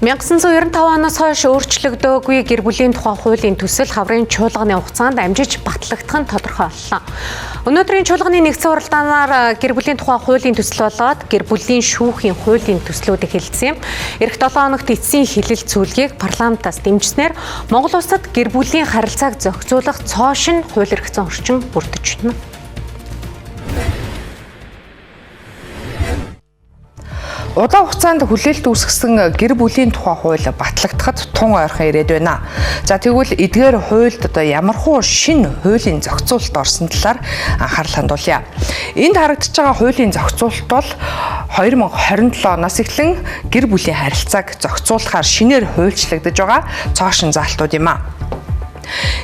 1995 оноос хойш өөрчлөгдөөгүй гэр бүлийн тухай хуулийн төсөл хаврын чуулганы хугацаанд амжиж батлагдах нь тодорхой боллоо. Өнөөдрийн чуулганы нэгдсэн уралдаанаар гэр бүлийн тухай хуулийн төсөл болоод гэр бүлийн шүүхийн хуулийн төслүүдийг хэлсэн юм. Эх 7 хоногт эцсийн хэлэл зүйлгийг парламентаас дэмжснээр Монгол улсад гэр бүлийн харилцааг зохицуулах цоошин хууль эрх зүйн орчин бүрдэж байна. Удаан хугацаанд хүлээлт үүсгэсэн гэр бүлийн тухай хууль батлагдахад тун ойрхон ирээд байна. За тэгвэл эдгээр хуульд одоо ямархуу шинэ хуулийн зохицуулалт орсон талаар анхаарал хандуулъя. Энд харагдаж байгаа хуулийн зохицуулалт бол 2027 оноос эхлэн гэр бүлийн харилцааг зохицуулахаар шинээр хуульчлагдаж байгаа цоошин заалтууд юм а.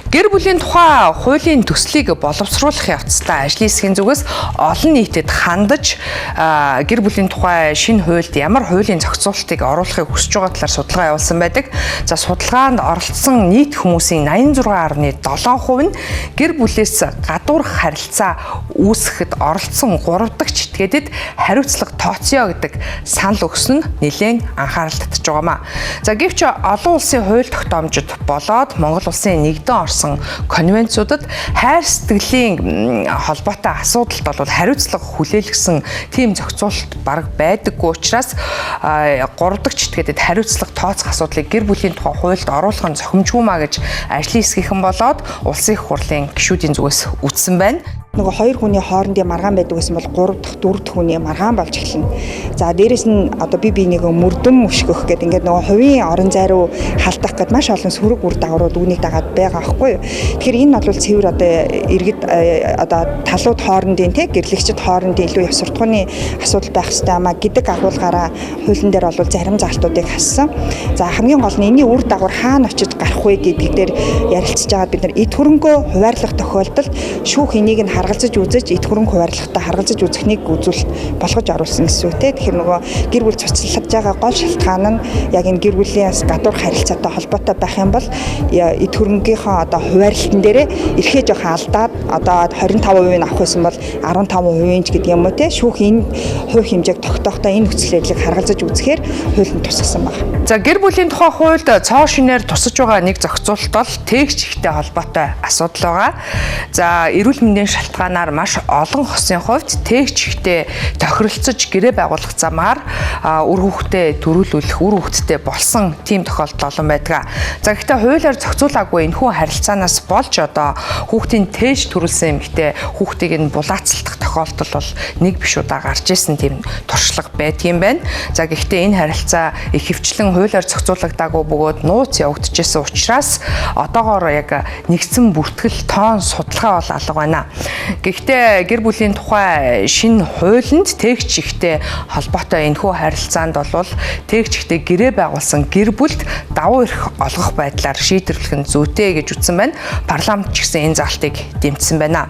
Гэр бүлийн тухай хуулийн төслийг боловсруулах явцдаа ажлын хэсгийн зүгээс олон нийтэд хандаж гэр бүлийн тухай шинэ хуульд ямар хуулийн зохицуулалтыг оруулахыг хүсэж байгаа талаар судалгаа явуулсан байдаг. За судалгаанд оролцсон нийт хүмүүсийн 86.7% нь гэр бүлээс гадуур харилцаа үүсгэхэд оролцсон 3 дахь этгээдэд хариуцлага тооцъё гэдэг санал өгсөн нь нэлээд анхаарал татж байгаамаа. За гэвч олон улсын хууль тогтоомжид болоод Монгол улсын нэгдэн орсон конвенцуудад хайр сэтгэлийн холбоотой асуудалд бол хариуцлага хүлээлгэсэн тийм зохицуулалт бараг байдаггүй учраас 3 дахь этгээдэд хариуцлага тооцох асуудлыг гэр бүлийн тухай хуульд оруулах нь зохимжгүй маа гэж ажлын хэсгийнхэн болоод улсын их хурлын гишүүдийн зүгээс үтсэн байна. Нөгөө хоёр хүний хоорондын маргаан байдаг гэсэн бол 3 дахь 4 дахь хүний маргаан болж эхэлнэ. За дээрэс нь одоо би нэг мөрдөн мөшгөх гэдэг ингээд нөгөө хувийн орон зай руу халдах гэд маш олон сөрөг үр дагаврууд үүнийг дагаад байгаа байхгүй юу. Тэгэхээр энэ бол цэвэр одоо иргэд одоо талууд хоорондын гэрлэгчид хоорондын илүү ёс суртахууны асуудал байх ёстой амаа гэдэг агуулгаараа хуулийн дээр бол зарим залтуудыг хассан. За хамгийн гол нь энэний үр дагавар хаана очиж гарах вэ гэдэг дээр ярилцж байгаад бид нар эд хөрөнгөө хуваарлах тохиолдолд шүүх энийг нь харгалзаж үзэж эд хөрөнгө хуваарлахтаа харгалзаж үзэхнийг үзүүлэлт болгож оруулсан гэсэн үг те. Тэгэхээр нөгөө гэр бүл цуцлагдж байгаа гол шалтгаан нь яг энэ гэр бүлийн гадуур харилцаатай холбоотой байх юм бол эд хөрөнгийнхөө одоо хуваарлалтын дээрээ эрхээ жоох алдаад одоо 25% нь авах байсан бол 15% ч гэдэг юм уу те. Шүүх энэ хувь хэмжээг тогтоохдоо энэ нөхцөл байдлыг харгалзаж үзэхээр хууль нь тусгасан байна. За гэр бүлийн тухай хуульд цоо шинээр тусаж байгаа нэг зохицуулалт бол тээгч ихтэй холбоотой асуудал байгаа. За эрүүл мэндийн шалтгаанаар маш олон хосын хувьд тээгч ихтэй тохиролцож гэрээ байгуулах замаар үр хүүхдээ төрүүлүүлэх, үр хүүхдтэй болсон тийм тохиолдол олон байдаг. За гэхдээ хуулиар зохицуулаагүй энэхүү харилцаанаас болж одоо хүүхдийн тээж төрүүлсэн эмэгтэй хүүхдийг нь булаацалдах тохиолдол бол нэг биш удаа гарч ирсэн тийм туршлага байдгийн байна. За гэхдээ энэ харилцаа их хөвчлэн хуулиар зохицуулагдаагүй бөгөөд нууц явагдчихсан учраас одоогоор яг нэгдсэн бүртгэл тоон судалгаа бол алга байна. Гэхдээ гэр бүлийн тухай шинэ хуулинд тээгч ихтэй холбоотой энэхүү харилцаанд бол тээгч ихтэй гэрээ байгуулсан гэр бүлд давуу эрх олгох байдлаар шийдвэрлэх нь зүйтэй гэж үзсэн байна. Парламент ч гэсэн энэ залтыг дэмжсэн байна.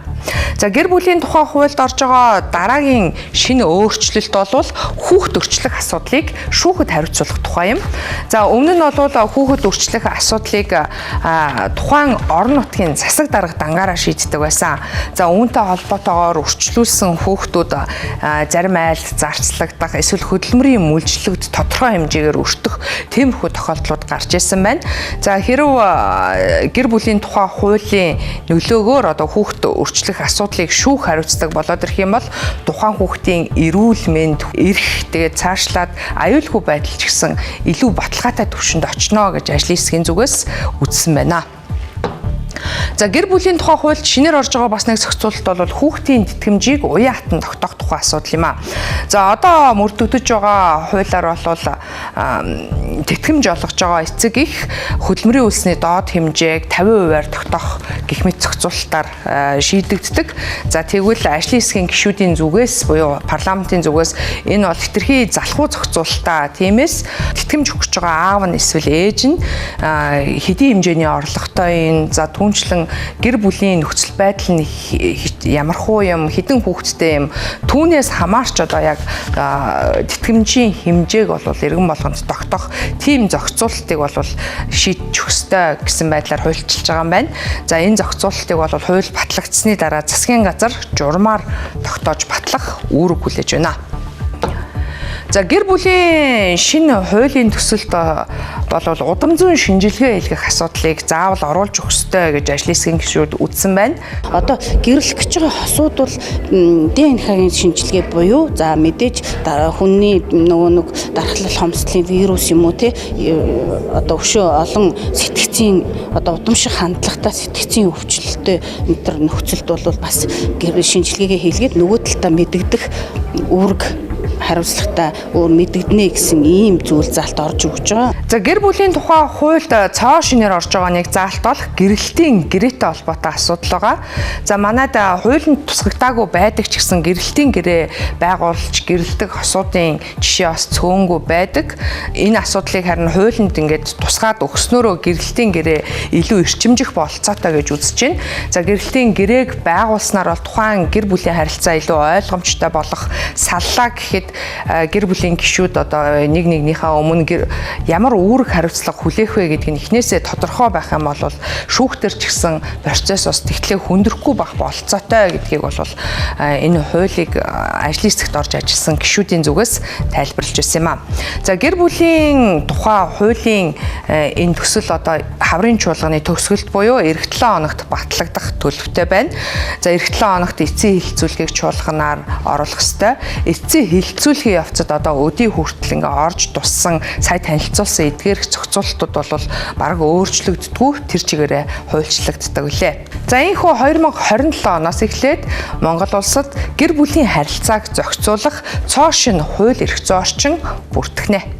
За гэр бүлийн тухай хуульд орж байгаа дараагийн шинэ өөрчлөлт бол хүүхэд өрчлөх асуудлыг шүүхэд хариуцуулах тухай юм. За өмнө нь бол хүүхэд өрчлөх асуудлыг тухайн орон нутгийн засаг дарга дангаараа шийддэг байсан. За үүнтэй холбоотойгоор өрчлүүлсэн хүүхдүүд зарим айлд зарцлагдах эсвэл хөдөлмөрийн мүлжлэгд тодорхой хэмжээгээр өртөх тиймэрхүү тохиолдлууд гарч ирсэн байна. За хэрв гэр бүлийн тухай хуулийн нөлөөгөөр одоо хүүхэд өрчлөх асуудлыг шүүх хариуцдаг болоод ирэх юм бол тухайн хүүхдийн эрүүл мэнд, эрх тэгээд цаашлаад аюулгүй байдал ч гэсэн илүү баталгаатай түвшинд очно гэж ажлын хэсгийн зүгээс үзсэн байна. За гэр бүлийн тухай хуульд шинээр орж байгаа бас нэг зохицуулалт бол хүүхдийн тэтгэмжийг уян хатан тогтоох тухай асуудал юм а. За одоо мөрдөгдөж байгаа хуулиар бол тэтгэмж олгож байгаа эцэг их хөдөлмөрийн үйлсний доод хэмжээг 50%-аар тогтоох гэх мэт зохицуулалтаар шийдэгддэг. За тэгвэл ажлын хэсгийн гишүүдийн зүгээс буюу парламентын зүгээс энэ бол хэтэрхий залхуу зохицуулалтаа. Тиймээс тэтгэмж өгч байгаа аав нь эсвэл ээж нь хэдийн хэмжээний орлоготой энэ за түнчлэн гэр бүлийн нөхцөл байдал нь ямархуу юм, хэдэн хүүхэдтэй юм, түүнээс хамаарч одоо яг тэтгэмжийн хэмжээг бол иргэн болгонд тогтоох тийм зохицуулалтыг бол шийдчих ёстой гэсэн байдлаар хуульчилж байгаа юм байна. За энэ зохицуулалтыг бол хууль батлагдсны дараа засгийн газар журмаар тогтоож батлах үүрэг хүлээж байна. За гэр бүлийн шинэ хуулийн төсөлд болвол удам зүйн шинжилгээ хийх асуудлыг заавал оруулж өгөх ёстой гэж ажлын хэсгийн гишүүд үзсэн байна. Одоо гэрлэх гэж байгаа хосууд бол ДНХ-гийн шинжилгээ буюу за мэдээж хүний нэг дархлал хомсдлын вирус юм уу те одоо өшөө олон сэтгцийн одоо удамшиг хандлагатай сэтгцийн өвчлөлттэй энэ нөхцөлд бол бас шинжилгээгээ хийлгээд нөгөө талдаа мэдэгдэх үүрэг хариуцлагатай өөр мэдэгдэнэ гэсэн ийм зүйл заалт орж өгч байгаа. За гэр бүлийн тухай хуульд цоо шинээр орж байгаа нэг заалт бол гэрэлтийн гэрээтэй холбоотой асуудал байгаа. За манайд хуулинд тусгагдаагүй байдаг ч гэсэн гэрэлтийн гэрээ байгуулж гэрэлтэх асуудын жишээ бас цөөнгүй байдаг. Энэ асуудлыг харин хуулинд ингээд тусгаад өгснөөрөө гэрэлтийн гэрээ илүү эрчимжих бололцоотой гэж үзэж байна. За гэрэлтийн гэрээг байгуулснаар бол тухайн гэр бүлийн харилцаа илүү ойлгомжтой болох саллаа гэхэд гэр бүлийн гишүүд одоо нэг нэгнийхээ өмнө ямар үүрэг хариуцлага хүлээх вэ гэдг нь эхнээсээ тодорхой байх юм бол шүүхтэр ч гэсэн процесс бас тэгтлээ хүндрэхгүй байх бололцоотой гэдгийг бол энэ хуулийг ажлын хэсэгт орж ажилласан гишүүдийн зүгээс тайлбарлаж байсан юм а. За гэр бүлийн тухай хуулийн энэ төсөл одоо хаврын чуулганы төгсгөлт буюу эх 7 хоногт батлагдах төлөвтэй байна. За эх 7 хоногт эцсийн хилцүүлгийг чуулганаар оруулах ёстой. Эцсийн хилцүүлгийн явцад одоо өдий хүртэл ингээ орж туссан сая танилцуулсан эдгээрх зохицуулалтууд бол бараг өөрчлөгддөггүй тэр чигээрээ хуульчлагддаг үлээ. За энэхүү 2027 оноос эхлээд Монгол улсад гэр бүлийн харилцааг зохицуулах цоо шинэ хууль эрх зүйн орчин бүртгэнэ.